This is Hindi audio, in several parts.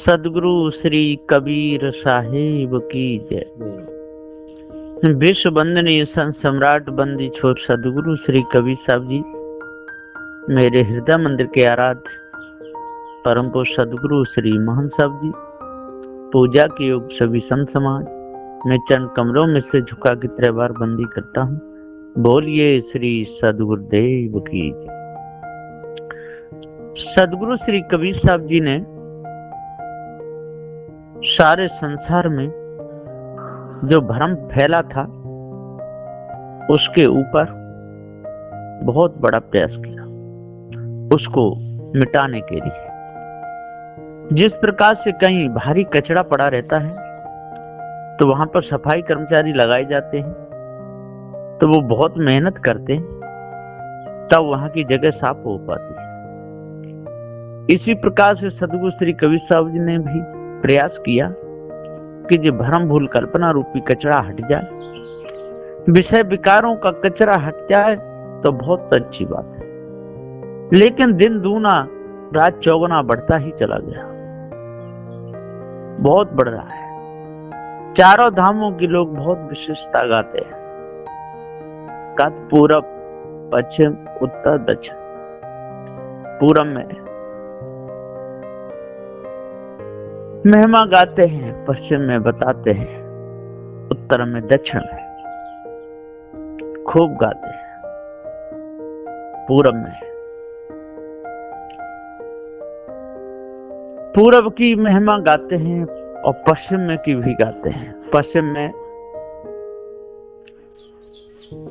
सदगुरु श्री कबीर साहिब की जय। विश्व वंदनीय संत सम्राट बंदी छोर सदगुरु श्री कबीर साहब जी मेरे हृदय मंदिर के आराध्य परम पुरुष सदगुरु श्री महंत साहब जी, पूजा के योग सभी संत समाज, मैं चरण कमरों में से झुका के 3 बार बंदी करता हूँ। बोलिए श्री सदगुरुदेव की जय। सदगुरु श्री कबीर साहब जी ने सारे संसार में जो भ्रम फैला था उसके ऊपर बहुत बड़ा प्रयास किया, उसको मिटाने के लिए। जिस प्रकार से कहीं भारी कचरा पड़ा रहता है तो वहां पर सफाई कर्मचारी लगाए जाते हैं, तो वो बहुत मेहनत करते हैं तब वहां की जगह साफ हो पाती है। इसी प्रकार से सदगुरु श्री कबीर साहब जी ने भी प्रयास किया कि जो भ्रम भूल कल्पना रूपी कचरा हट जाए, विषय विकारों का कचरा हट जाए तो बहुत अच्छी बात है। लेकिन दिन दूना रात चौगुना बढ़ता ही चला गया, बहुत बढ़ रहा है। चारों धामों के लोग बहुत विशेषता गाते हैं, पूरब पश्चिम उत्तर दक्षिण। पूरब में महिमा गाते हैं, पश्चिम में बताते हैं, उत्तर में दक्षिण में खूब गाते हैं। पूरब में पूरब की महिमा गाते हैं और पश्चिम में की भी गाते हैं। पश्चिम में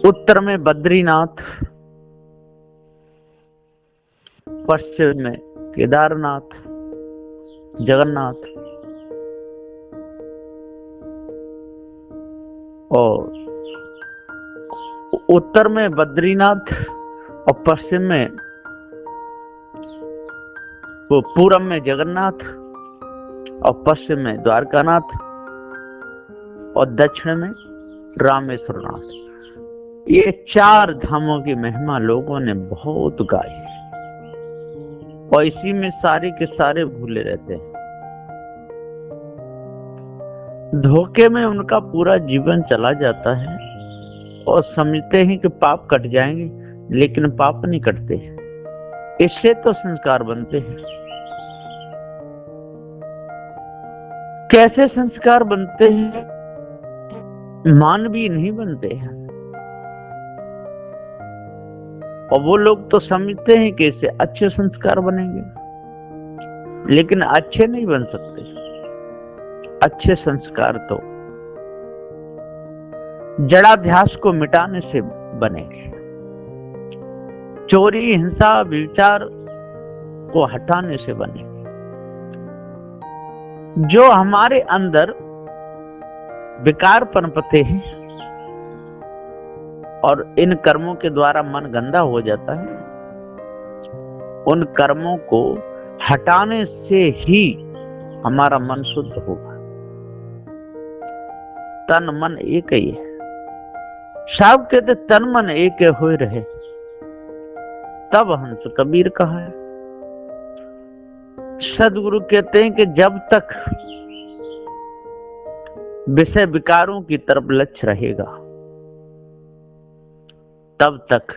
उत्तर में बद्रीनाथ, पश्चिम में केदारनाथ, जगन्नाथ, और उत्तर में बद्रीनाथ और पश्चिम में वो पूरब में जगन्नाथ और पश्चिम में द्वारकानाथ और दक्षिण में रामेश्वरनाथ। ये 4 धामों की महिमा लोगों ने बहुत गाई और इसी में सारे के सारे भूले रहते हैं। धोखे में उनका पूरा जीवन चला जाता है और समझते हैं कि पाप कट जाएंगे, लेकिन पाप नहीं कटते। इससे तो संस्कार बनते हैं। कैसे संस्कार बनते हैं? मानवीय नहीं बनते हैं। और वो लोग तो समझते हैं कि इससे अच्छे संस्कार बनेंगे, लेकिन अच्छे नहीं बन सकते। अच्छे संस्कार तो जड़ाध्यास को मिटाने से बनेंगे, चोरी हिंसा विचार को हटाने से बनेंगे। जो हमारे अंदर विकार पनपते हैं और इन कर्मों के द्वारा मन गंदा हो जाता है, उन कर्मों को हटाने से ही हमारा मन शुद्ध होगा। तन मन एक ही है। साहब कहते तन मन एक हो रहे, तब हंस कबीर कहा है। सदगुरु कहते हैं कि जब तक विषय विकारों की तरफ लक्ष्य रहेगा, तब तक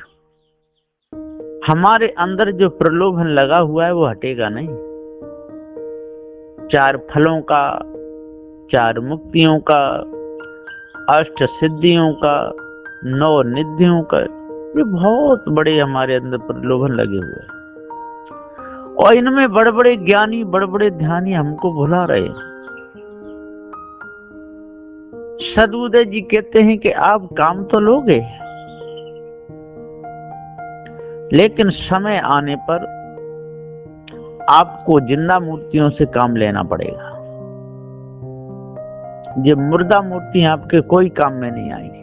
हमारे अंदर जो प्रलोभन लगा हुआ है वो हटेगा नहीं। 4 फलों का, 4 मुक्तियों का, 8 सिद्धियों का, 9 निधियों का, ये बहुत बड़े हमारे अंदर प्रलोभन लगे हुए हैं। और इनमें बड़े बड़े ज्ञानी, बड़े बड़े ध्यानी हमको भुला रहे हैं। सदगुरुदेव जी कहते हैं कि आप काम तो लोगे, लेकिन समय आने पर आपको जिंदा मूर्तियों से काम लेना पड़ेगा। ये मुर्दा मूर्ति आपके कोई काम में नहीं आएगी।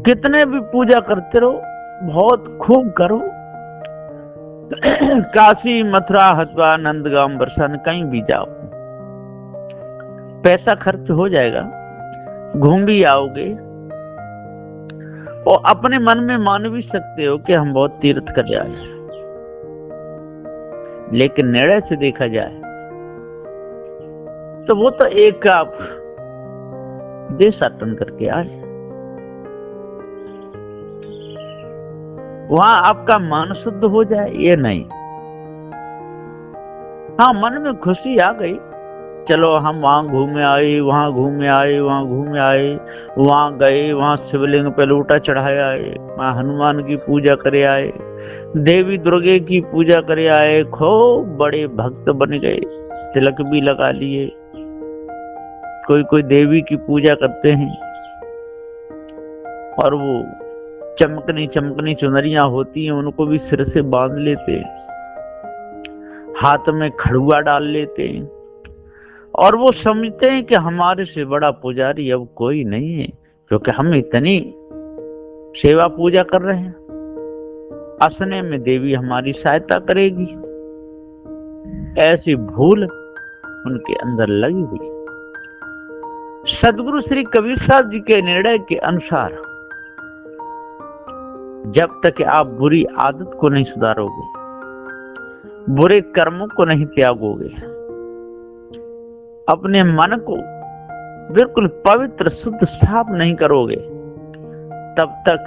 कितने भी पूजा करते रहो, बहुत खूब करो, काशी मथुरा हरिद्वार नंदगांव बरसाने कहीं भी जाओ, पैसा खर्च हो जाएगा, घूम भी आओगे और अपने मन में मान भी सकते हो कि हम बहुत तीर्थ कर आए। लेकिन निर्णय से देखा जाए तो वो तो एक आप देशाटन करके आए, वहां आपका मन शुद्ध हो जाए ये नहीं। हाँ, मन में खुशी आ गई, चलो हम वहां घूमे आए, वहां घूमे आए, वहां घूमे आए, वहां गए, वहां शिवलिंग पे लोटा चढ़ाया आए, वहां हनुमान की पूजा करे आए, देवी दुर्गे की पूजा करे आए, खूब बड़े भक्त बन गए, तिलक भी लगा लिए। कोई कोई देवी की पूजा करते हैं और वो चमकनी चमकनी चुनरियां होती हैं उनको भी सिर से बांध लेते हैं, हाथ में खड़ुआ डाल लेते हैं और वो समझते हैं कि हमारे से बड़ा पुजारी अब कोई नहीं है, क्योंकि हम इतनी सेवा पूजा कर रहे हैं, असने में देवी हमारी सहायता करेगी। ऐसी भूल उनके अंदर लगी हुई। सदगुरु श्री कबीर साहब जी के निर्णय के अनुसार जब तक आप बुरी आदत को नहीं सुधारोगे, बुरे कर्मों को नहीं त्यागोगे, अपने मन को बिल्कुल पवित्र शुद्ध साफ नहीं करोगे, तब तक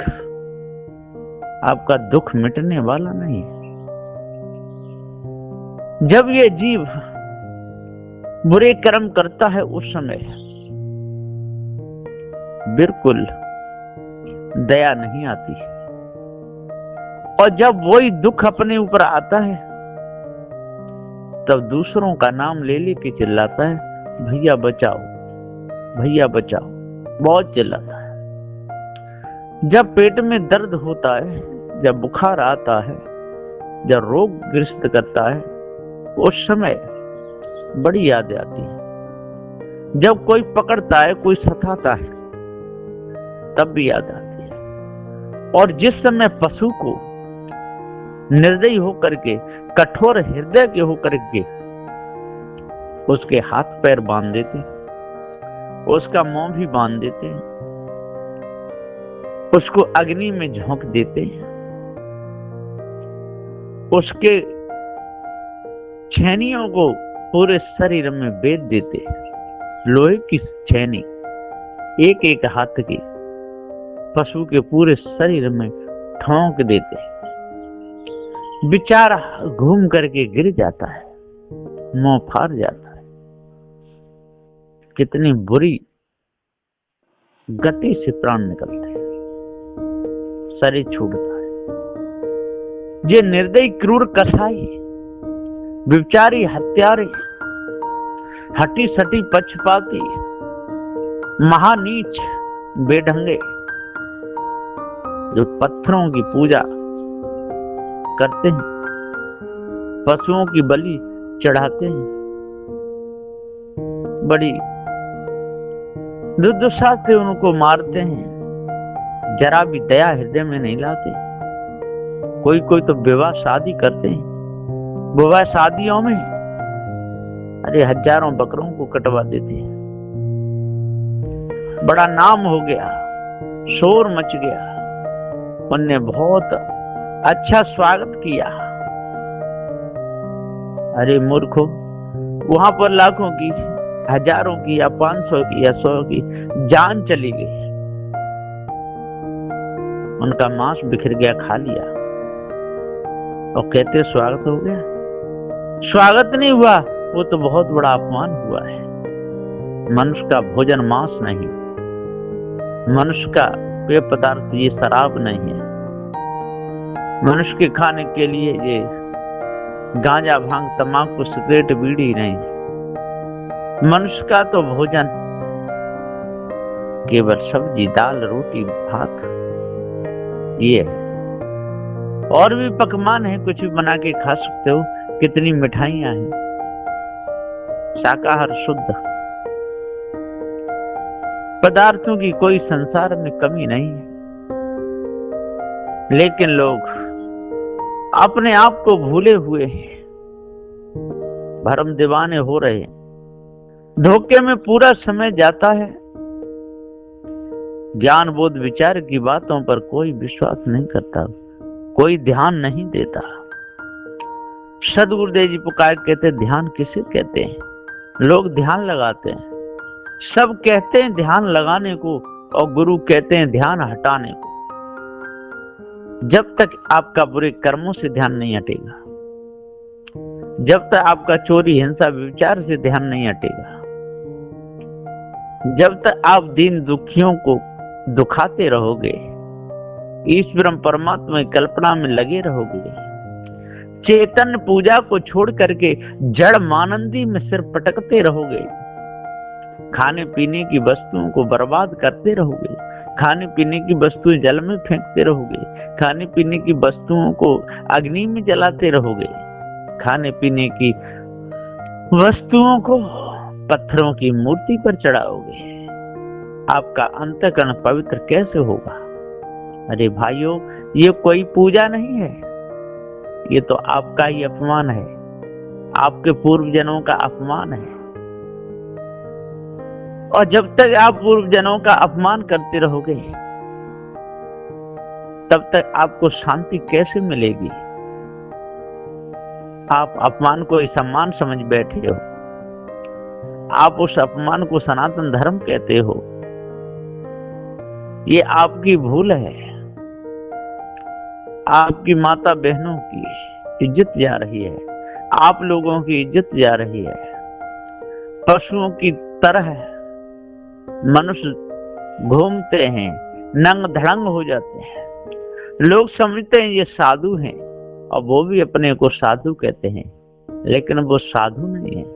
आपका दुख मिटने वाला नहीं है। जब ये जीव बुरे कर्म करता है उस समय बिल्कुल दया नहीं आती, और जब वही दुख अपने ऊपर आता है तब दूसरों का नाम ले लेके चिल्लाता है, भैया बचाओ, भैया बचाओ, बहुत चिल्लाता है। जब पेट में दर्द होता है, जब बुखार आता है, जब रोग ग्रस्त करता है, उस समय बड़ी यादें आती है। जब कोई पकड़ता है, कोई सताता है, तब भी याद आती है। और जिस समय पशु को निर्दयी होकर के, कठोर हृदय के होकर के उसके हाथ पैर बांध देते, उसका मुंह भी बांध देते, उसको अग्नि में झोंक देते, उसके छेनियों को पूरे शरीर में बेध देते, लोहे की छेनी एक एक हाथ की पशु के पूरे शरीर में ठोंक देते, बेचारा घूम करके गिर जाता है, मुंह फाड़ जाता है। कितनी बुरी गति से प्राण निकलते हैं, शरीर छूटता है। ये निर्दयी क्रूर कसाई, विचारी हत्यारे, हटी सटी पक्षपाती, महानीच बेढंगे जो पत्थरों की पूजा करते हैं, पशुओं की बलि चढ़ाते हैं, बड़ी दुर्दशा से उनको मारते हैं, जरा भी दया हृदय में नहीं लाते। कोई कोई तो विवाह शादी करते हैं, विवाह शादियों में अरे हजारों बकरों को कटवा देते हैं। बड़ा नाम हो गया, शोर मच गया, उनने बहुत अच्छा स्वागत किया। अरे मूर्खों, वहां पर लाखों की, हजारों की या 500 की या 100 की जान चली गई, उनका मांस बिखर गया, खा लिया और कहते स्वागत हो गया। स्वागत नहीं हुआ, वो तो बहुत बड़ा अपमान हुआ है। मनुष्य का भोजन मांस नहीं, मनुष्य का पेय पदार्थ ये शराब नहीं है, मनुष्य के खाने के लिए ये गांजा भांग तंबाकू सिगरेट बीड़ी नहीं। मनुष्य का तो भोजन केवल सब्जी दाल रोटी भात ये है। और भी पकवान है, कुछ भी बना के खा सकते हो, कितनी मिठाइयां हैं, शाकाहार शुद्ध पदार्थों की कोई संसार में कमी नहीं है। लेकिन लोग अपने आप को भूले हुए हैं, भरम दीवाने हो रहे हैं, धोखे में पूरा समय जाता है, ज्ञान बोध विचार की बातों पर कोई विश्वास नहीं करता, कोई ध्यान नहीं देता। सदगुरुदेव जी पुकार कहते ध्यान किसे कहते हैं? लोग ध्यान लगाते हैं, सब कहते हैं ध्यान लगाने को, और गुरु कहते हैं ध्यान हटाने को। जब तक आपका बुरे कर्मों से ध्यान नहीं हटेगा, जब तक आपका चोरी हिंसा विचार से ध्यान नहीं हटेगा, जब तक आप दीन दुखियों को दुखाते रहोगे, ईश्वरम परमात्मा की कल्पना में लगे रहोगे, चेतन पूजा को छोड़ करके जड़ मानंदी में सिर पटकते रहोगे, खाने पीने की वस्तुओं को बर्बाद करते रहोगे, खाने पीने की वस्तुएं जल में फेंकते रहोगे, खाने पीने की वस्तुओं को अग्नि में जलाते रहोगे, खाने पीने की वस्तुओं को पत्थरों की मूर्ति पर चढ़ाओगे, आपका अंतःकरण पवित्र कैसे होगा? अरे भाइयों, ये कोई पूजा नहीं है, ये तो आपका ही अपमान है, आपके पूर्व जन्मों का अपमान है। और जब तक आप पूर्व जन्मों का अपमान करते रहोगे, तब तक आपको शांति कैसे मिलेगी? आप अपमान को सम्मान समझ बैठे हो, आप उस अपमान को सनातन धर्म कहते हो। ये आपकी भूल है। आपकी माता बहनों की इज्जत जा रही है, आप लोगों की इज्जत जा रही है। पशुओं की तरह मनुष्य घूमते हैं, नंग धड़ंग हो जाते हैं। लोग समझते हैं ये साधु हैं, और वो भी अपने को साधु कहते हैं, लेकिन वो साधु नहीं है।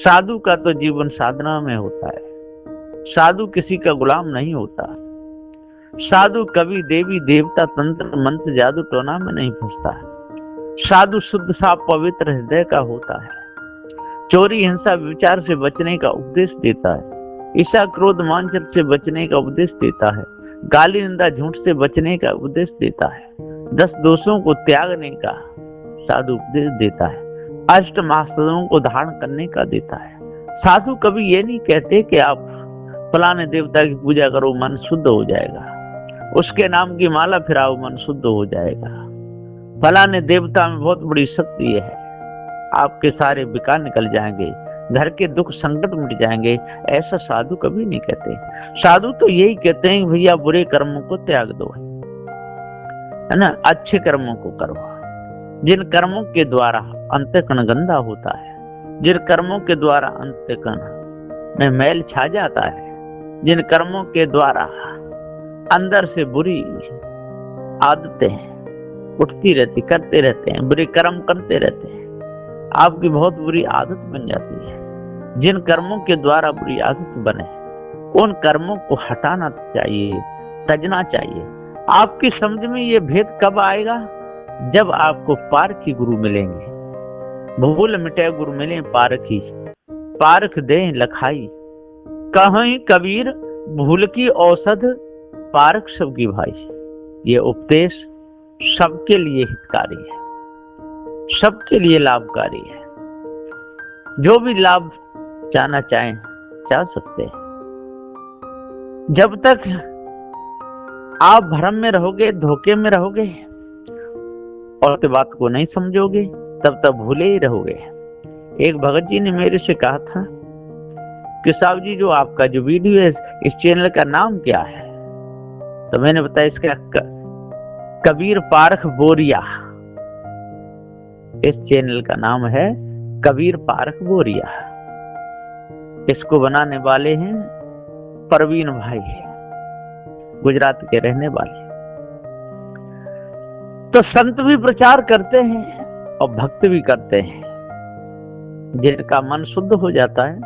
साधु का तो जीवन साधना में होता है। साधु किसी का गुलाम नहीं होता। साधु कभी देवी देवता तंत्र मंत्र जादू टोना में नहीं फंसता। साधु शुद्ध साफ पवित्र हृदय का होता है। चोरी हिंसा विचार से बचने का उपदेश देता है। ईर्ष्या क्रोध मानचर से बचने का उपदेश देता है। गाली निंदा झूठ से बचने का उपदेश देता है। 10 दोषों को त्यागने का साधु उपदेश देता है। अष्ट महासाधुओं को धारण करने का देता है। साधु कभी ये नहीं कहते कि आप फलाने देवता की पूजा करो मन शुद्ध हो जाएगा, उसके नाम की माला फिराओ मन शुद्ध हो जाएगा, फलाने देवता में बहुत बड़ी शक्ति है, आपके सारे विकार निकल जाएंगे, घर के दुख संकट मिट जाएंगे। ऐसा साधु कभी नहीं कहते। साधु तो यही कहते हैं भैया बुरे कर्मों को त्याग दो, है ना, अच्छे कर्मों को करो। जिन कर्मों के द्वारा अंतःकरण गंदा होता है, जिन कर्मों के द्वारा अंतःकरण में मैल छा जाता है, जिन कर्मों के द्वारा अंदर से बुरी आदतें उठती रहती, करते रहते हैं, बुरे कर्म करते रहते हैं, आपकी बहुत बुरी आदत बन जाती है। जिन कर्मों के द्वारा बुरी आदत बने, उन कर्मों को हटाना चाहिए, तजना चाहिए। आपकी समझ में ये भेद कब आएगा? जब आपको पारखी गुरु मिलेंगे। भूल मिटे गुरु मिले पारखी, पारख दे लखाई। कहीं कबीर भूल की औषध, पारख सबकी भाई। ये उपदेश सबके लिए हितकारी है, सबके लिए लाभकारी है। जो भी लाभ चाहना चाहें चाह सकते हैं। जब तक आप भ्रम में रहोगे, धोखे में रहोगे और इस बात को नहीं समझोगे, तब तक भूले ही रहोगे। एक भगत जी ने मेरे से कहा था कि साहब जी, जो आपका जो वीडियो है इस चैनल का नाम क्या है? तो मैंने बताया इसका कबीर पारख बोरिया। इस चैनल का नाम है कबीर पारख बोरिया। इसको बनाने वाले हैं परवीन भाई, गुजरात के रहने वाले। तो संत भी प्रचार करते हैं और भक्त भी करते हैं। जिनका मन शुद्ध हो जाता है,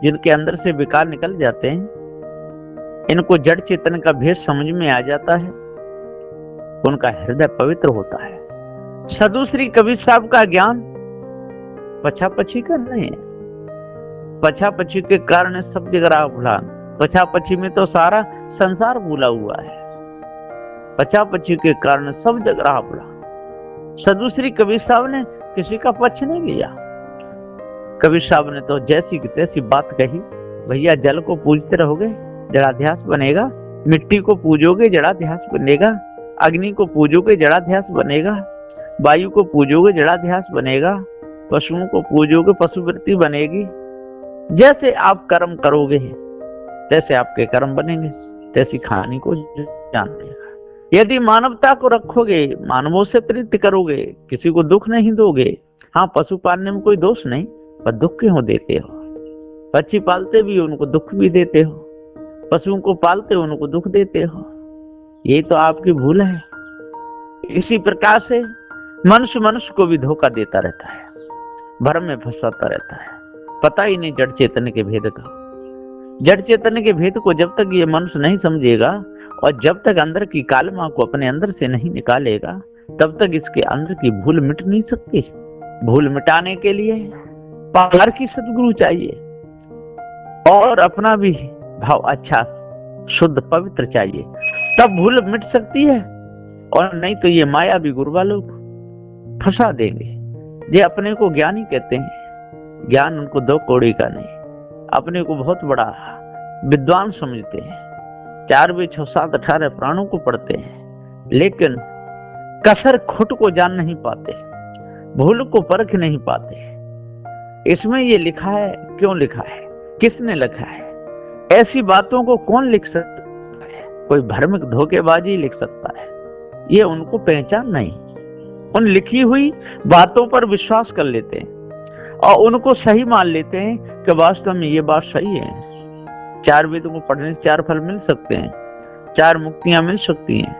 जिनके अंदर से विकार निकल जाते हैं, इनको जड़ चेतन का भेद समझ में आ जाता है, उनका हृदय पवित्र होता है। साधु श्री कबीर साहब का ज्ञान पछापछी कर रहे हैं। पछापछी के कारण सब जगह भूला। पछापछी में तो सारा संसार भूला हुआ है। पछापछी के कारण सब जगह भूला। साधु श्री कबीर साहब ने किसी का पक्ष नहीं लिया। कबीर साहब ने तो जैसी की तैसी बात कही, भैया जल को पूजते रहोगे जड़ाध्यास बनेगा, मिट्टी को पूजोगे जड़ाध्यास बनेगा, अग्नि को पूजोगे जड़ाध्यास बनेगा, वायु को पूजोगे जड़ाध्यास बनेगा, पशुओं को पूजोगे पशुवृत्ति बनेगी। जैसे आप कर्म करोगे तैसे आपके कर्म बनेंगे, तैसी कहानी को जान लेगा। यदि मानवता को रखोगे, मानवों से प्रीति करोगे, किसी को दुख नहीं दोगे। हाँ, पशु पालने में कोई दोष नहीं, पर दुख क्यों देते हो? पक्षी पालते भी उनको दुख भी देते हो, पशुओं को पालते हो उनको दुख देते हो। यही तो आपकी भूल है। इसी प्रकार से मनुष्य को भी धोखा देता रहता है, भ्रम में फंसाता रहता है, पता ही नहीं जड़ चेतन के भेद का। जड़ चेतन के भेद को जब तक ये मनुष्य नहीं समझेगा और जब तक अंदर की कालमा को अपने अंदर से नहीं निकालेगा, तब तक इसके अंदर की भूल मिट नहीं सकती। भूल मिटाने के लिए पार की सद्गुरु चाहिए और अपना भी भाव अच्छा शुद्ध पवित्र चाहिए, तब भूल मिट सकती है। और नहीं तो ये माया भी गुरुवा लोग फंसा देंगे। ये अपने को ज्ञानी कहते हैं, ज्ञान उनको 2 कौड़ी का नहीं, अपने को बहुत बड़ा विद्वान समझते हैं, 4 वेद 6 7 18 प्राणों को पढ़ते हैं, लेकिन कसर खुट को जान नहीं पाते, भूल को परख नहीं पाते। इसमें ये लिखा है, क्यों लिखा है, किसने लिखा है? ऐसी बातों को कौन लिख सकता है? कोई भ्रमिक धोखेबाजी लिख सकता है। ये उनको पहचान नहीं, उन लिखी हुई बातों पर विश्वास कर लेते हैं और उनको सही मान लेते हैं कि वास्तव में ये बात सही है। 4 वेदों को पढ़ने से 4 फल मिल सकते हैं, 4 मुक्तियां मिल सकती हैं,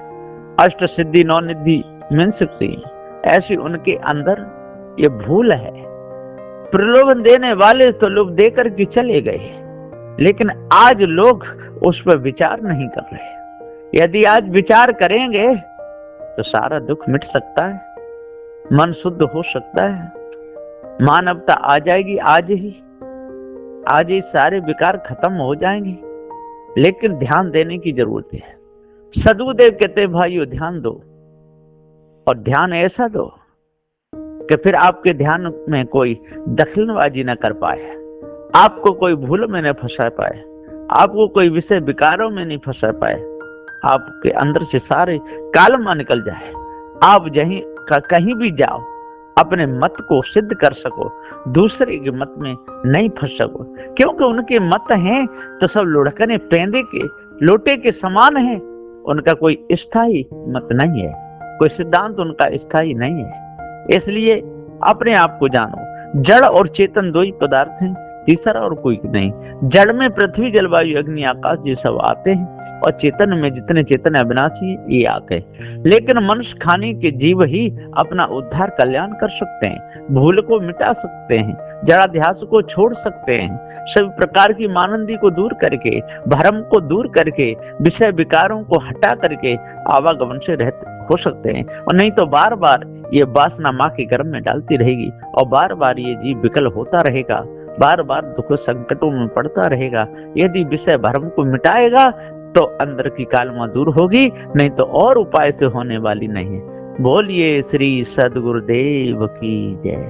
8 सिद्धि 9 निधि मिल सकती हैं। ऐसी उनके अंदर ये भूल है। प्रलोभन देने वाले तो लोग देकर के चले गए, लेकिन आज लोग उस पर विचार नहीं कर रहे। यदि आज विचार करेंगे तो सारा दुख मिट सकता है, मन शुद्ध हो सकता है, मानवता आ जाएगी। आज ही सारे विकार खत्म हो जाएंगे, लेकिन ध्यान देने की जरूरत है। सदगुरुदेव कहते हैं भाइयों ध्यान दो, और ध्यान ऐसा दो कि फिर आपके ध्यान में कोई दखलबाजी न कर पाए, आपको कोई भूल में न फंसा पाए, आपको कोई विषय विकारों में नहीं फंसा पाए, आपके अंदर से सारे कालमा निकल जाए। आप कहीं भी जाओ अपने मत को सिद्ध कर सको, दूसरे के मत में नहीं फंस सको, क्योंकि उनके मत हैं तो सब लुढ़कने पेंदे के लोटे के समान है। उनका कोई स्थायी मत नहीं है, कोई सिद्धांत उनका स्थायी नहीं है। इसलिए अपने आप को जानो। जड़ और चेतन 2 ही पदार्थ हैं, तीसरा और कोई नहीं। जड़ में पृथ्वी जल वायु अग्नि आकाश ये सब आते हैं, और चेतन में जितने चेतन अविनाशी ये आ गए। लेकिन मनुष्य खाने के जीव ही अपना उद्धार कल्याण कर सकते हैं, भूल को मिटा सकते हैं, जड़ाध्यास को छोड़ सकते हैं, सभी प्रकार की मानंदी को दूर करके, भ्रम को दूर करके, विषय विकारों को हटा करके आवागमन से रहते हो सकते हैं। और नहीं तो बार बार ये वासना माँ के गर्भ में डालती रहेगी और बार बार ये जीव विकल होता रहेगा, बार बार दुख संकटों में पड़ता रहेगा। यदि विषय भ्रम को मिटाएगा तो अंदर की कालमा दूर होगी, नहीं तो और उपाय से होने वाली नहीं है। बोलिए श्री सद्गुरुदेव की जय।